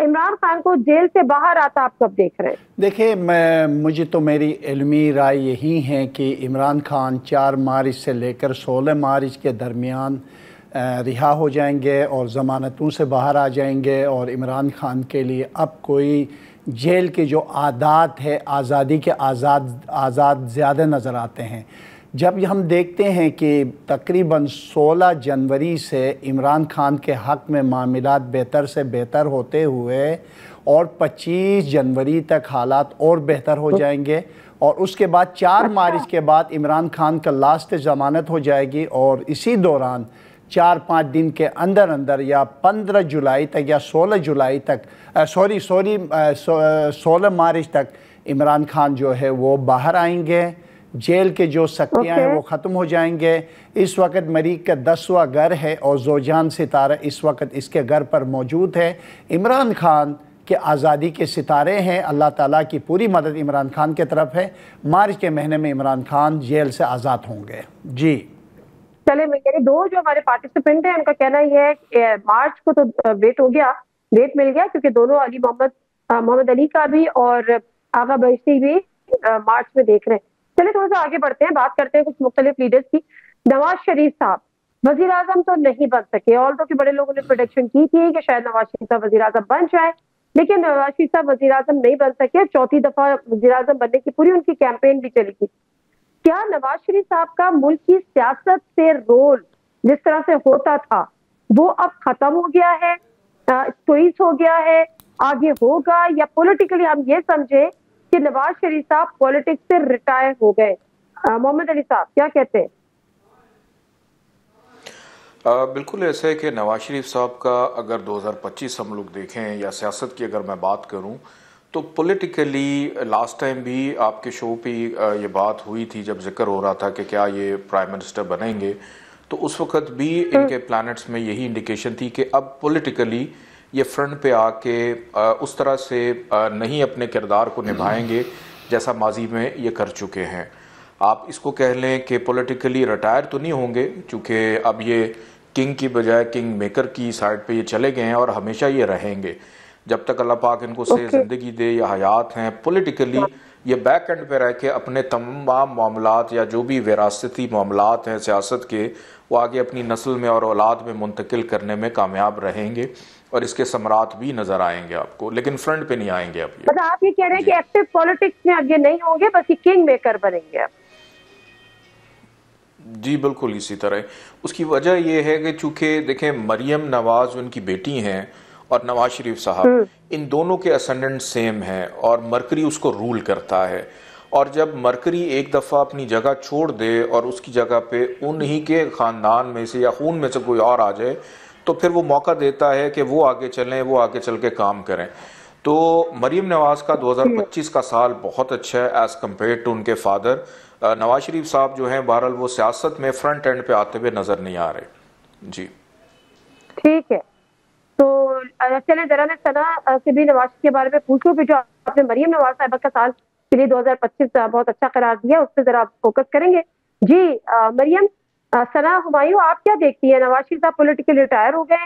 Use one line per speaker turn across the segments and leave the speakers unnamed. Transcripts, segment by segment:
عمران خان کو جیل سے باہر آتا آپ کب دیکھ رہے ہیں؟
دیکھیں مجھے تو میری علمی رائے یہی ہے کہ عمران خان 4 مارچ سے لے کر 16 مارچ کے درمیان رہا ہو جائیں گے اور ضمانتوں سے باہر آ جائیں گے، اور عمران خان کے لیے اب کوئی جیل کے جو عادات ہے آزادی کے آزاد زیادہ نظر آتے ہیں۔ جب ہم دیکھتے ہیں کہ تقریباً 16 جنوری سے عمران خان کے حق میں معاملات بہتر سے بہتر ہوتے ہوئے اور 25 جنوری تک حالات اور بہتر ہو جائیں گے، اور اس کے بعد 4 مارچ کے بعد عمران خان کا لاسٹ ضمانت ہو جائے گی، اور اسی دوران 4-5 دن کے اندر یا 15 جولائی تک یا 16 جولائی تک 16 مارچ تک عمران خان جو ہے وہ باہر آئیں گے۔ جیل کے جو سختیاں ہیں وہ ختم ہو جائیں گے۔ اس وقت مریخ کا 10واں گھر ہے اور زوجان ستارہ اس وقت اس کے گھر پر موجود ہے۔ عمران خان کے آزادی کے ستارے ہیں، اللہ تعالیٰ کی پوری مدد عمران خان کی طرف ہے۔ مارچ کے مہینے میں عمران خان جیل سے آزاد ہوں گے۔ جی
چلے میں کہہ رہی، دو جو ہمارے پارٹیسپینٹ ہیں ان کا کہنا یہ ہے کہ مارچ کو تو ویٹ ہو گیا، ویٹ مل گیا، کیونکہ دونوں محمد علی کا بھی اور آغا بہشتی بھی مارچ میں دیکھ رہے ہیں۔ چلے تھوڑا سا آگے بڑھتے ہیں، بات کرتے ہیں کچھ مختلف لیڈرز کی۔ نواز شریف صاحب وزیر اعظم تو نہیں بن سکے، آلدو کہ بڑے لوگوں نے پریڈکشن کی تھی کہ شاید نواز شریف صاحب وزیر اعظم بن جائے، لیکن نواز شریف صاحب وزیر اعظم نہیں بن سکے۔ 4تھی دفعہ وزیر اعظم بننے کی پوری ان کی کیمپین بھی چلی تھی۔ کیا نواز شریف صاحب کا ملک کی سیاست سے رول جس طرح سے ہوتا تھا وہ اب ختم ہو گیا ہے، چوائس ہو گیا ہے، آگے ہوگا، یا پولیٹیکلی ہم یہ سمجھے کہ نواز شریف صاحب پولیٹکس سے ریٹائر ہو گئے؟ محمد علی صاحب کیا کہتے ہیں؟
بالکل ایسا ہے کہ نواز شریف صاحب کا اگر 2025 ہم لوگ دیکھیں یا سیاست کی اگر میں بات کروں تو پولیٹیکلی لاسٹ ٹائم بھی آپ کے شو پہ یہ بات ہوئی تھی جب ذکر ہو رہا تھا کہ کیا یہ پرائم منسٹر بنیں گے، تو اس وقت بھی ان کے پلانٹس میں یہی انڈیکیشن تھی کہ اب پولیٹیکلی یہ فرنٹ پہ آ کے اس طرح سے نہیں اپنے کردار کو نبھائیں گے جیسا ماضی میں یہ کر چکے ہیں۔ آپ اس کو کہہ لیں کہ پولیٹیکلی ریٹائر تو نہیں ہوں گے، چونکہ اب یہ کنگ کی بجائے کنگ میکر کی سائڈ پہ یہ چلے گئے ہیں اور ہمیشہ یہ رہیں گے جب تک اللہ پاک ان کو صحیح زندگی دے یا حیات ہیں۔ پولیٹیکلی یہ بیک اینڈ پہ رہ کے اپنے تمام معاملات یا جو بھی وراثتی معاملات ہیں سیاست کے وہ آگے اپنی نسل میں اور اولاد میں منتقل کرنے میں کامیاب رہیں گے، اور اس کے ثمرات بھی نظر آئیں گے آپ کو، لیکن فرنٹ پہ نہیں آئیں گے اب یہ۔
مطلب آپ یہ کہہ رہے ہیں کہ ایکٹیو پولیٹکس میں اب یہ نہیں ہوں گے، بس یہ کنگ میکر بنیں گے اب؟
جی بالکل اسی طرح۔ اس کی وجہ یہ ہے کہ چونکہ دیکھیں مریم نواز ان کی بیٹی ہیں اور نواز شریف صاحب، ان دونوں کے اسینڈنٹ سیم ہیں اور مرکری اس کو رول کرتا ہے، اور جب مرکری ایک دفعہ اپنی جگہ چھوڑ دے اور اس کی جگہ پہ انہی کے خاندان میں سے یا خون میں سے کوئی اور آ جائے تو پھر وہ موقع دیتا ہے کہ وہ آگے چلیں، وہ آگے چل کے کام کریں۔ تو مریم نواز کا 2025 کا سال بہت اچھا ہے ایز کمپیئر ٹو ان کے فادر۔ نواز شریف صاحب جو ہیں بہرحال وہ سیاست میں فرنٹ اینڈ پہ آتے ہوئے نظر نہیں آ رہے۔ جی
ٹھیک ہے، تو چلیں ذرا میں ثنا سے بھی نواز کے بارے میں پوچھوں کہ جو آپ نے مریم نواز صاحبہ کا سال کے لیے 2025 بہت اچھا قرار دیا، اس پہ ذرا فوکس کریں گے۔ جی مریم، ثنا ہمایوں آپ کیا دیکھتی ہیں؟ نواز شریف صاحب پولیٹیکل ریٹائر ہو گئے،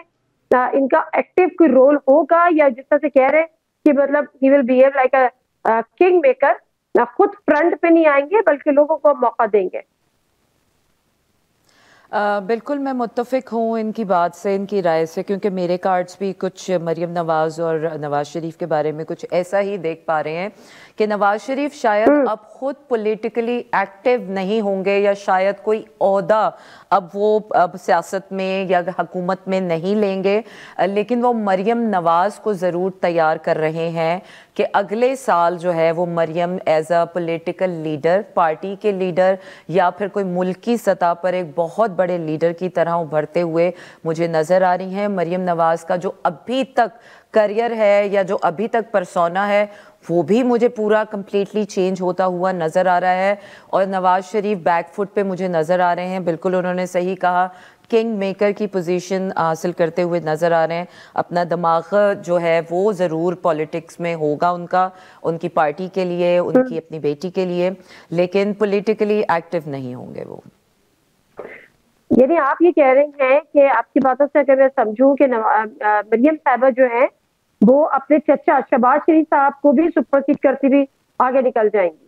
ان کا ایکٹیو کوئی رول ہوگا، یا جس طرح سے کہہ رہے کہ مطلب ہی will behave like a king maker, خود فرنٹ پہ نہیں آئیں گے بلکہ لوگوں کو موقع دیں گے؟
بالکل میں متفق ہوں ان کی بات سے، ان کی رائے سے، کیونکہ میرے کارڈز بھی کچھ مریم نواز اور نواز شریف کے بارے میں کچھ ایسا ہی دیکھ پا رہے ہیں کہ نواز شریف شاید اب خود پولیٹیکلی ایکٹیو نہیں ہوں گے، یا شاید کوئی عہدہ اب وہ سیاست میں یا حکومت میں نہیں لیں گے، لیکن وہ مریم نواز کو ضرور تیار کر رہے ہیں کہ اگلے سال جو ہے وہ Maryam as a political leader, party کے لیڈر، یا پھر کوئی ملکی سطح پر ایک بہت بڑے لیڈر کی طرح ابھرتے ہوئے مجھے نظر آ رہی ہیں۔ مریم نواز کا جو ابھی تک کریئر ہے یا جو ابھی تک پرسونا ہے وہ بھی مجھے پورا کمپلیٹلی چینج ہوتا ہوا نظر آ رہا ہے، اور نواز شریف بیک فٹ پہ مجھے نظر آ رہے ہیں۔ بالکل انہوں نے صحیح کہا، کنگ میکر کی پوزیشن حاصل کرتے ہوئے نظر آ رہے ہیں۔ اپنا دماغ جو ہے وہ ضرور پولیٹکس میں ہوگا ان کا، ان کی پارٹی کے لیے، ان کی اپنی بیٹی کے لیے، لیکن پولیٹیکلی ایکٹیو نہیں ہوں گے وہ۔
یعنی آپ یہ کہہ رہے ہیں کہ آپ کی باتوں سے اگر میں سمجھوں کہ مریم صاحبہ جو ہیں वो अपने चचा शहबाज शरीफ साहब को भी सुपरसीड करती हुई आगे निकल जाएंगी।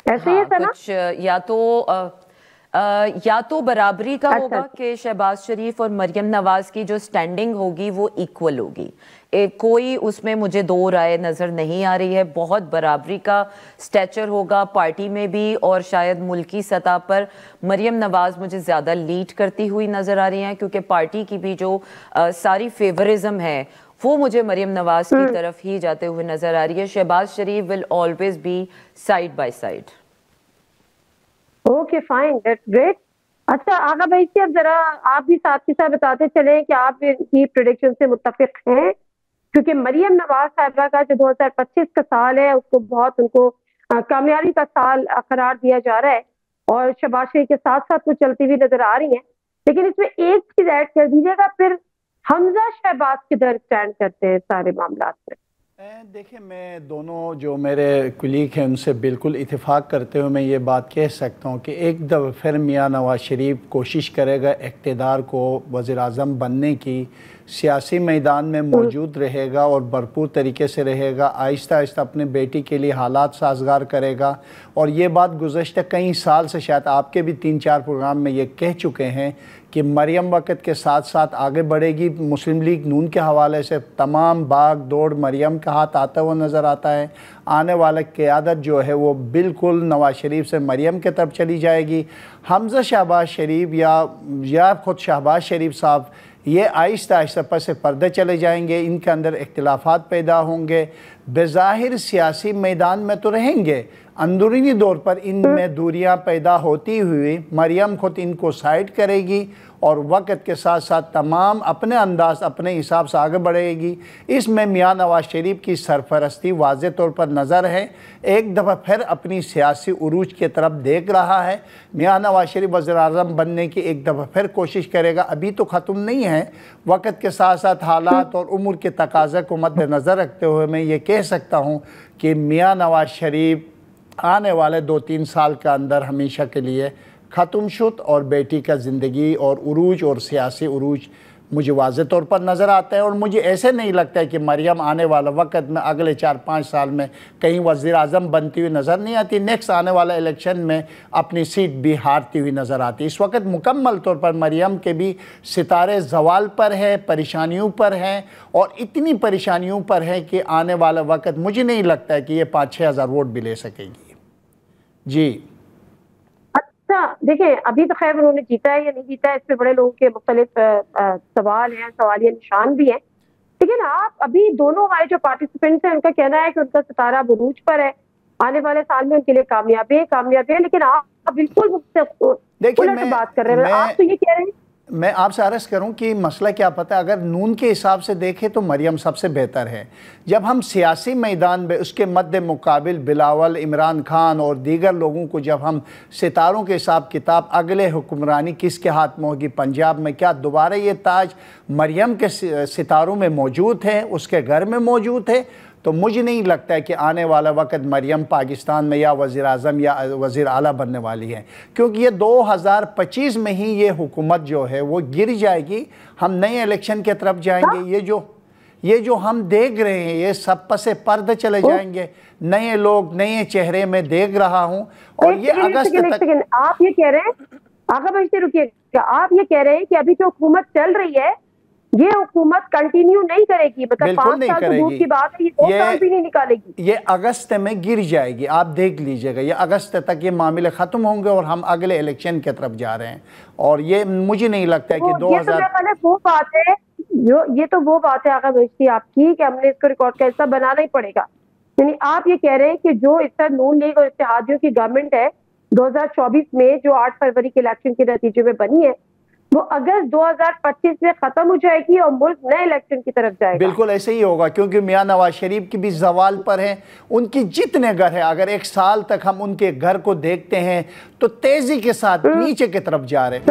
ऐसे ही है ना?
कुछ या तो बराबरी का होगा कि शहबाज शरीफ और मरियम नवाज की जो स्टैंडिंग होगी वो इक्वल होगी, कोई उसमें मुझे दो राय नज़र नहीं आ रही है। बहुत बराबरी का स्टैचर होगा पार्टी में भी, और शायद मुल्की सतह पर मरियम नवाज मुझे ज़्यादा लीड करती हुई नज़र आ रही हैं, क्योंकि पार्टी की भी जो सारी फेवरिज्म है वो मुझे मरियम नवाज की तरफ ही जाते हुए नज़र आ रही है। Shehbaz Sharif will always be side by side.
Okay fine, that's great. अच्छा आगा भाई से अब जरा आप भी साथ के साथ बताते चले कि आप इनकी प्रेडिक्शन से मुत्तफिक हैं, क्योंकि मरियम नवाज साहिबा का जो 2025 का साल है उसको बहुत उनको कामयाबी का साल करार दिया जा रहा है, और शहबाज शरीफ के साथ साथ वो चलती हुई नजर आ रही है। लेकिन इसमें एक चीज ऐड कर दीजिएगा, फिर हमजा शहबाज किधर स्टैंड करते हैं सारे मामला में?
देखिए, मैं दोनों जो मेरे कुलीग हैं उनसे बिल्कुल इत्तेफाक करते हुए मैं ये बात कह सकता हूँ कि एक दफ़ा फिर मियाँ नवाज शरीफ कोशिश करेगा इक़्तिदार को वज़ीर-ए-आज़म बनने की, सियासी मैदान में मौजूद रहेगा और भरपूर तरीके से रहेगा, आहिस्ता आहिस्ता अपने बेटी के लिए हालात साजगार करेगा। और ये बात गुज़श्ता कई साल से शायद आपके भी 3-4 प्रोग्राम में ये कह चुके हैं कि मरियम वक़्त के साथ साथ आगे बढ़ेगी। मुस्लिम लीग नून के हवाले से तमाम भाग दौड़ मरियम का हाथ आता हुआ नज़र आता है। आने वाला क़यादत जो है वो बिल्कुल नवाज शरीफ से मरियम की तरफ चली जाएगी। हमजा शहबाज शरीफ या ख़ुद शहबाज शरीफ साहब ये आहिस्ता आहिस्ता पस पर्दे चले जाएंगे, इनके अंदर इख्तिलाफात पैदा होंगे। बेज़ाहिर सियासी मैदान में तो रहेंगे, अंदरूनी तौर पर इनमें दूरियां पैदा होती हुई मरियम खुद इनको साइड करेगी और वक़्त के साथ साथ तमाम अपने अंदाज अपने हिसाब से आगे बढ़ेगी। इसमें मियाँ नवाज शरीफ की सरपरस्ती वाज़े तौर पर नज़र है, एक दफ़ा फिर अपनी सियासी उरूज की तरफ देख रहा है। मियाँ नवाज शरीफ वज़ीर-ए-आज़म बनने की एक दफ़ा फिर कोशिश करेगा, अभी तो ख़त्म नहीं है। वक़्त के साथ साथ हालात और उम्र के तकाज़े को मद्देनज़र रखते हुए मैं ये कह सकता हूँ कि मियाँ नवाज शरीफ आने वाले 2-3 साल के अंदर हमेशा के लिए ख़त्म शुद, और बेटी का ज़िंदगी और उरूज और सियासी उरूज मुझे वाज़े तौर पर नज़र आता है। और मुझे ऐसे नहीं लगता है कि मरियम आने वाला वक़्त में अगले 4-5 साल में कहीं वज़ीर-ए-आज़म बनती हुई नज़र नहीं आती। नेक्स्ट आने वाला इलेक्शन में अपनी सीट भी हारती हुई नज़र आती। इस वक्त मुकम्मल तौर पर मरियम के भी सितारे ज़वाल पर है, परेशानियों पर हैं, और इतनी परेशानियों पर है कि आने वाला वक़्त मुझे नहीं लगता है कि ये 5-6 हज़ार वोट भी ले सकेगी। जी
अच्छा देखिए, अभी तो खैर उन्होंने जीता है या नहीं जीता है, इस पे बड़े लोगों के मुख्तलिफ सवाल हैं, सवालिया निशान भी हैं। लेकिन आप अभी दोनों हमारे जो पार्टिसिपेंट्स हैं उनका कहना है कि उनका सितारा बुरूज पर है, आने वाले साल में उनके लिए कामयाबी है। लेकिन आप बिल्कुल मुझसे उलट बात कर रहे हैं। आप तो ये कह रहे हैं,
मैं आपसे अर्ज़ करूं कि मसला क्या पता है, अगर नून के हिसाब से देखें तो मरियम सबसे बेहतर है। जब हम सियासी मैदान में उसके मद्दे मुकाबिल बिलावल, इमरान खान और दीगर लोगों को जब हम सितारों के हिसाब किताब अगले हुक्मरानी किसके हाथ में होगी, पंजाब में क्या दोबारा ये ताज मरियम के सितारों में मौजूद है, उसके घर में मौजूद है, तो मुझे नहीं लगता है कि आने वाला वक़्त मरियम पाकिस्तान में या वज़ीर-ए-आज़म या वज़ीर आला बनने वाली है, क्योंकि ये 2025 में ही ये हुकूमत जो है वो गिर जाएगी। हम नए इलेक्शन की तरफ जाएंगे। ये जो हम देख रहे हैं ये सब पसे पर्दे चले जाएंगे, नए लोग नए चेहरे में देख रहा हूँ। और ये अगस्त तक
आप ये कह रहे हैं, आगे बढ़ते रुकिएगा, आप ये कह रहे हैं कि अभी जो हुकूमत चल रही है ये हुकूमत कंटिन्यू नहीं करेगी, मतलब 5 साल तो दूर की बात है, ये 2 साल भी नहीं निकालेगी।
ये अगस्त में गिर जाएगी, आप देख लीजिएगा। ये अगस्त तक ये मामले ख़त्म होंगे और हम अगले इलेक्शन की तरफ जा रहे हैं। और ये मुझे नहीं लगता है कि 2000
वो बात है जो ये तो वो बात है आगा बेचती आपकी कि हमने इसको रिकॉर्ड का हिस्सा बनाना ही पड़ेगा। यानी आप ये कह रहे हैं कि जो इस तरह नून लीग और इत्तेहादियों की गवर्नमेंट है 2024 में जो 8 फरवरी के इलेक्शन के नतीजे में बनी है, वो अगस्त 2025 में खत्म हो जाएगी और मुल्क नए इलेक्शन की तरफ जाएगा।
बिल्कुल ऐसे ही होगा, क्योंकि मियाँ नवाज शरीफ की भी जवाल पर है। उनकी जितने घर है, अगर 1 साल तक हम उनके घर को देखते हैं तो तेजी के साथ नीचे की तरफ जा रहे हैं।